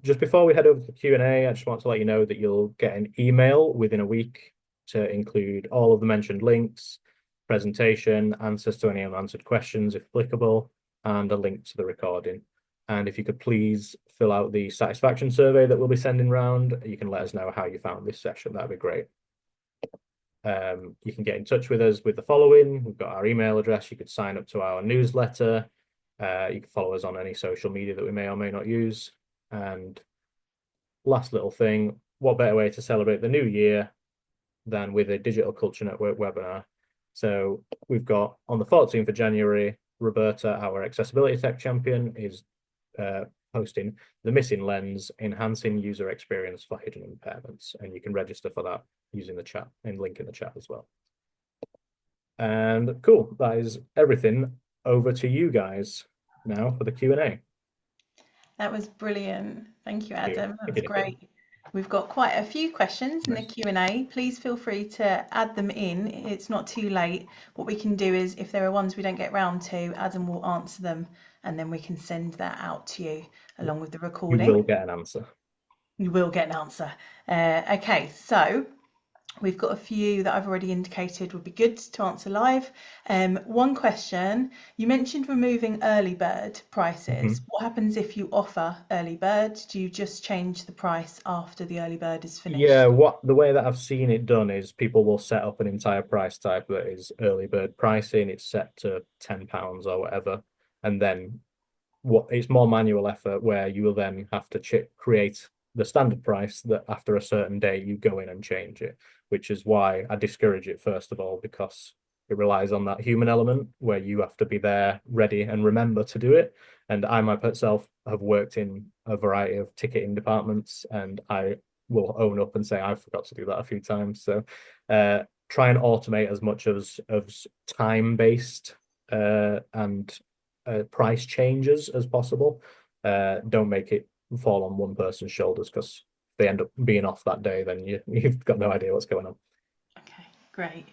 Just before we head over to the Q&A, I just want to let you know that you'll get an email within a week to include all of the mentioned links, presentation, answers to any unanswered questions if applicable, and a link to the recording. And if you could please fill out the satisfaction survey that we'll be sending around, you can let us know how you found this session. That'd be great. You can get in touch with us with the following. We've got our email address. You could sign up to our newsletter. You can follow us on any social media that we may or may not use. And last little thing, what better way to celebrate the new year than with a Digital Culture Network webinar? So we've got on the 14th of January, Roberta, our accessibility tech champion, is hosting The Missing Lens, Enhancing User Experience for Hidden Impairments. And you can register for that using the chat and link in the chat as well. And cool, that is everything. Over to you guys now for the Q&A. That was brilliant. Thank you, Adam. That was great. We've got quite a few questions in the Q&A. Please feel free to add them in. It's not too late. What we can do is, if there are ones we don't get round to, Adam will answer them, and then we can send that out to you along with the recording. You will get an answer. You will get an answer. Okay, so we've got a few that I've already indicated would be good to answer live. One question, you mentioned removing early bird prices. What happens if you offer early bird? Do you just change the price after the early bird is finished? Yeah, the way that I've seen it done is people will set up an entire price type that is early bird pricing. It's set to £10 or whatever. And then it's more manual effort where you will then have to create the standard price that after a certain day you go in and change it, which is why I discourage it first of all, because it relies on that human element where you have to be there ready and remember to do it. And I myself have worked in a variety of ticketing departments, and I will own up and say I forgot to do that a few times. So try and automate as much of time based and price changes as possible. Don't make it fall on one person's shoulders, because they end up being off that day, then you've got no idea what's going on. Okay, great.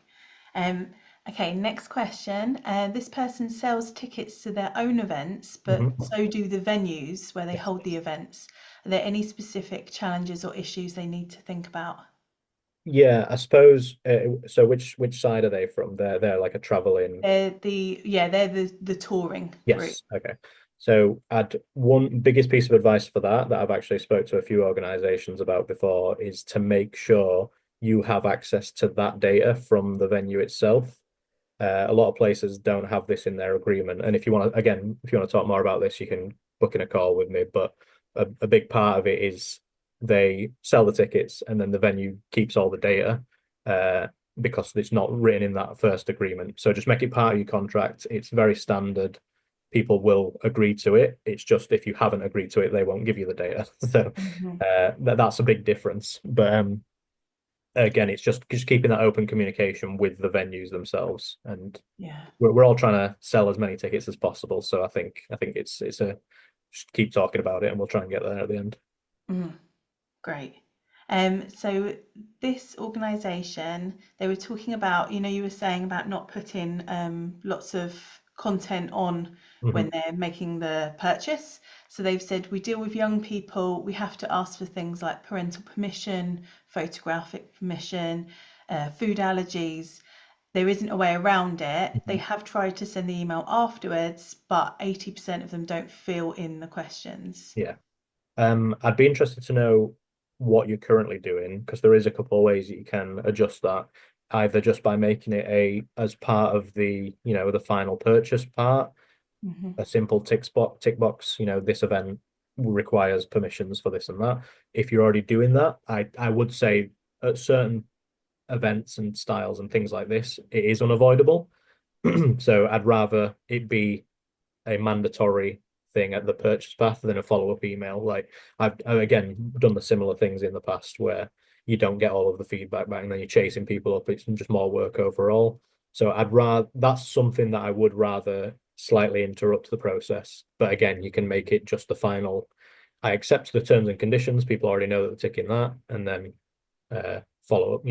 Um, okay, next question. This person sells tickets to their own events, but Mhm. so do the venues where they Yes. hold the events. Are there any specific challenges or issues they need to think about? Yeah, I suppose. So which side are they from? They're like a traveling. They're the touring group. Yes. Okay. So I'd one biggest piece of advice for that I've actually spoke to a few organizations about before is to make sure you have access to that data from the venue itself. A lot of places don't have this in their agreement. And if you want to, again, if you want to talk more about this, you can book in a call with me. But a big part of it is they sell the tickets and then the venue keeps all the data uh, because it's not written in that first agreement. So just make it part of your contract. It's very standard. People will agree to it. It's just if you haven't agreed to it, they won't give you the data. So Hmm. that's a big difference. But again, it's just keeping that open communication with the venues themselves, and Yeah. we're all trying to sell as many tickets as possible. So I think it's a just keep talking about it, and we'll try and get there at the end. Mm, great. So this organization, they were talking about, you were saying about not putting lots of content on Mhm. when they're making the purchase. So they've said we deal with young people, we have to ask for things like parental permission, photographic permission, food allergies. There isn't a way around it. They Mhm. have tried to send the email afterwards, but 80% of them don't fill in the questions. Yeah. I'd be interested to know what you're currently doing, because there is a couple of ways that you can adjust that, either just by making it a as part of the final purchase part, Hmm. a simple tick box, this event requires permissions for this and that. If you're already doing that, I would say at certain events and styles and things like this, it is unavoidable. So I'd rather it be a mandatory thing at the purchase path than a follow-up email. Like I've again done the similar things in the past where you don't get all of the feedback back and then you're chasing people up. It's just more work overall. So I'd rather that's something that I would rather slightly interrupt the process. But again, you can make it just the final. I accept the terms and conditions. People already know that they're ticking that, and then follow up.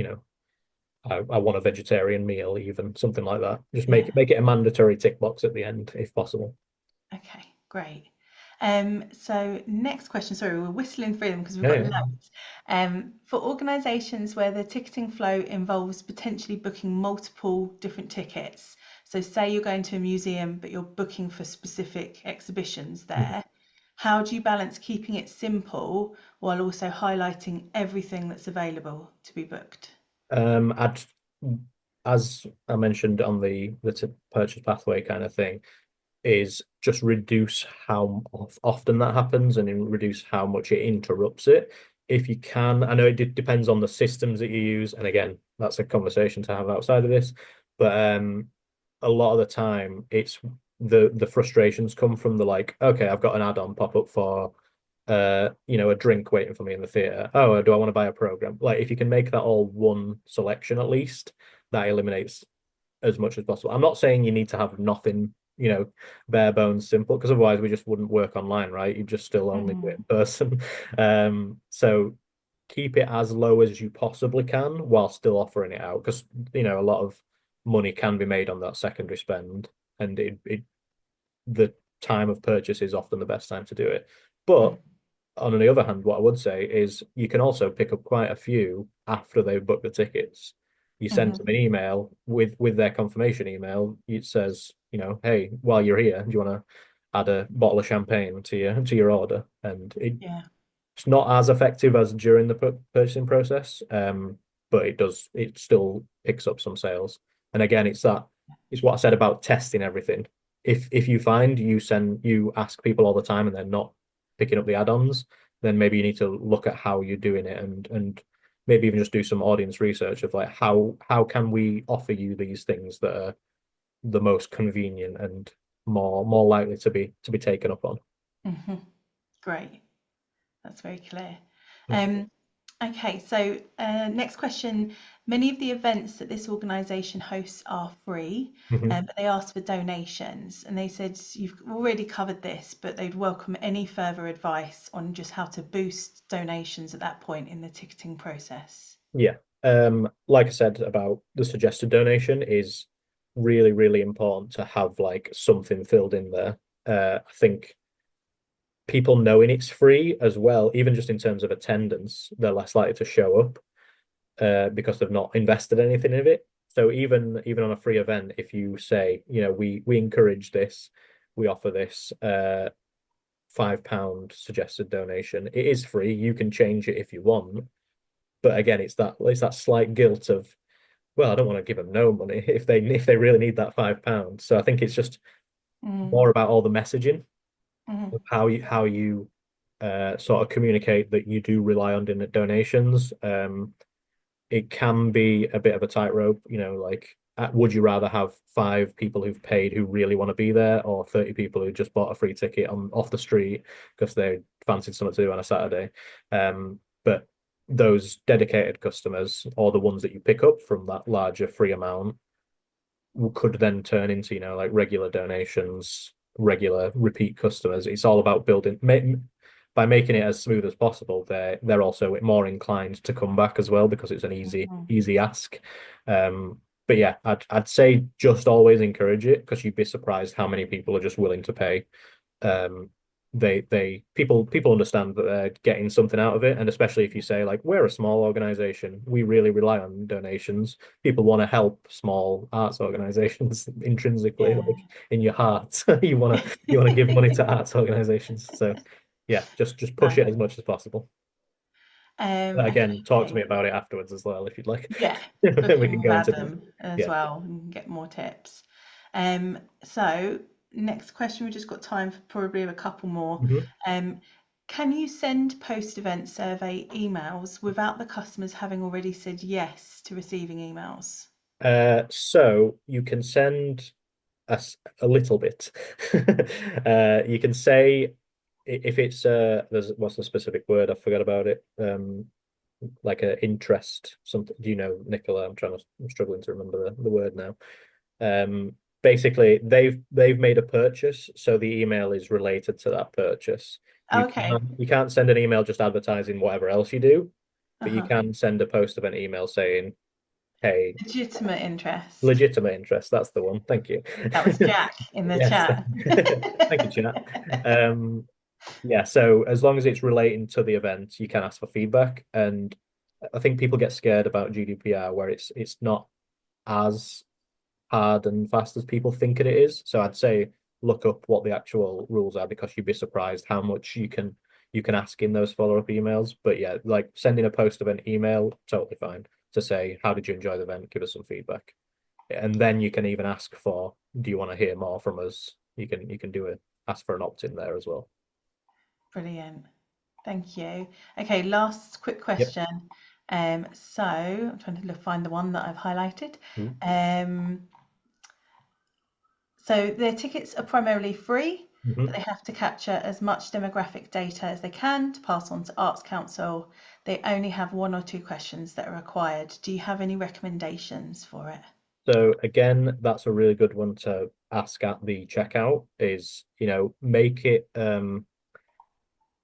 I want a vegetarian meal, even something like that. Just make Yeah. make it a mandatory tick box at the end, if possible. Okay, great. So next question, sorry, we're whistling through them because we've Yeah, got yeah. loads. For organisations where the ticketing flow involves potentially booking multiple different tickets, so say you're going to a museum but you're booking for specific exhibitions Mhm. there, how do you balance keeping it simple while also highlighting everything that's available to be booked? I'd, as I mentioned on the purchase pathway kind of thing, is just reduce how often that happens and reduce how much it interrupts it. If you can, I know it depends on the systems that you use, and again, that's a conversation to have outside of this. But a lot of the time, it's the frustrations come from the like, okay, I've got an add-on pop up for a drink waiting for me in the theater. Oh, do I want to buy a program? Like, if you can make that all one selection at least, that eliminates as much as possible. I'm not saying you need to have nothing, bare bones simple, because otherwise we just wouldn't work online, right? You just still only do it Mm, in person. So keep it as low as you possibly can while still offering it out, because a lot of money can be made on that secondary spend, and the time of purchase is often the best time to do it. mm, But on the other hand, what I would say is you can also pick up quite a few after they've booked the tickets. You send mhm. them an email with their confirmation email. It says, hey, while you're here, do you want to add a bottle of champagne to your order? And Yeah. it's not as effective as during the purchasing process, but it still picks up some sales. And again, it's what I said about testing everything. If you find you ask people all the time and they're not picking up the add-ons, then maybe you need to look at how you're doing it, and maybe even just do some audience research of like how can we offer you these things that are the most convenient and more likely to be taken up on. Hmm. Great. That's very clear. Thank you. Um, okay, so next question. Many of the events that this organisation hosts are free, Mhm. but they ask for donations. And they said you've already covered this, but they'd welcome any further advice on just how to boost donations at that point in the ticketing process. Yeah. Like I said about the suggested donation is really, really important to have like something filled in there. I think people knowing it's free as well, even just in terms of attendance, they're less likely to show up because they've not invested anything in it. So even on a free event, if you say, you know, we encourage this, we offer this £5 suggested donation. It is free. You can change it if you want. But again, it's that slight guilt of, well, I don't want to give them no money if they really need that £5. So I think it's just Mm, more about all the messaging mm, of how you sort of communicate that you do rely on donations. It can be a bit of a tightrope, you know, like would you rather have 5 people who've paid who really want to be there, or 30 people who just bought a free ticket on off the street because they fancied something to do on a Saturday? But those dedicated customers, or the ones that you pick up from that larger free amount, could then turn into, you know, like regular donations, regular repeat customers. It's all about building by making it as smooth as possible. They're also more inclined to come back as well because it's an mm. easy ask. But yeah, I'd say just always encourage it, because you'd be surprised how many people are just willing to pay. um People understand that they're getting something out of it, and especially if you say like, we're a small organization, we really rely on donations. People want to help small arts organizations intrinsically, Yeah. like in your heart. You want to give money to arts organizations. So yeah, just push Nice. it as much as possible. Again, talk to Okay. me about it afterwards as well if you'd like. Yeah, book We in can with go into more. Adam as Yeah. well and get more tips. So next question, we've just got time for probably a couple more. Mhm. Um, can you send post-event survey emails without the customers having already said yes to receiving emails? So you can send a little bit. You can say, if it's there's what's the specific word? I forgot about it. Like a interest, something. Do you know, Nicola? I'm struggling to remember the word now. Basically, they've made a purchase, so the email is related to that purchase. Okay. You can't send an email just advertising whatever else you do, but you Uh-huh. can send a post-event email saying, "Hey, Legitimate interest. legitimate interest." That's the one. Thank you. That was Jack in the Yes. chat. Thank you, chat. Um, yeah, so as long as it's relating to the event, you can ask for feedback. And I think people get scared about GDPR, where it's not as hard and fast as people think it is. So I'd say look up what the actual rules are, because you'd be surprised how much you can ask in those follow-up emails. But yeah, like sending a post-event email, totally fine, to say, how did you enjoy the event? Give us some feedback. And then you can even ask for, do you want to hear more from us? You can do it, ask for an opt-in there as well. Brilliant. Thank you. Okay, last quick Yep. question. So I'm trying to find the one that I've highlighted. Mhm. Um, so their tickets are primarily free, but Mhm. they have to capture as much demographic data as they can to pass on to Arts Council. They only have 1 or 2 questions that are required. Do you have any recommendations for it? So again, that's a really good one to ask at the checkout, is, you know, make it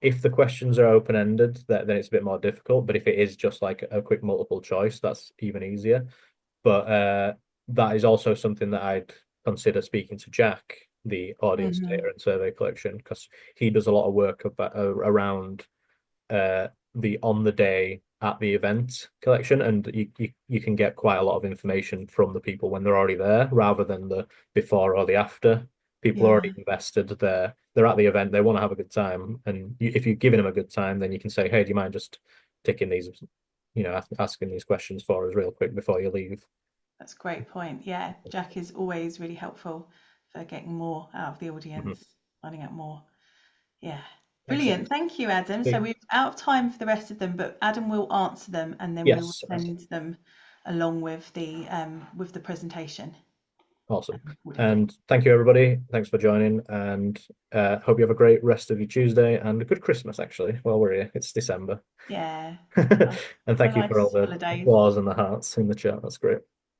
if the questions are open-ended, then it's a bit more difficult. But if it is just like a quick multiple choice, that's even easier. But that is also something that I'd consider speaking to Jack, the audience data Hmm. and survey collection, because he does a lot of work around the on the day at the event collection, and you can get quite a lot of information from the people when they're already there, rather than the before or the after. People are Yeah, already invested. They're at the event. They want to have a good time, and if you're giving them a good time, then you can say, "Hey, do you mind just ticking these, you know, asking these questions for us real quick before you leave?" that's a great point. Yeah, Jack is always really helpful for getting more out of the Mhm. audience, finding out more. Yeah. Brilliant. Thank you, Adam. So Excellent. we're out of time for the rest of them, but Adam will answer them and then we will Yes. send them along with the presentation Awesome. accordingly. And thank you, everybody. Thanks for joining, and hope you have a great rest of your Tuesday and a good Christmas, actually, while we're here. It's December. Yeah. And Have a thank you for all nice the holidays. applause and the hearts in the chat. That's great.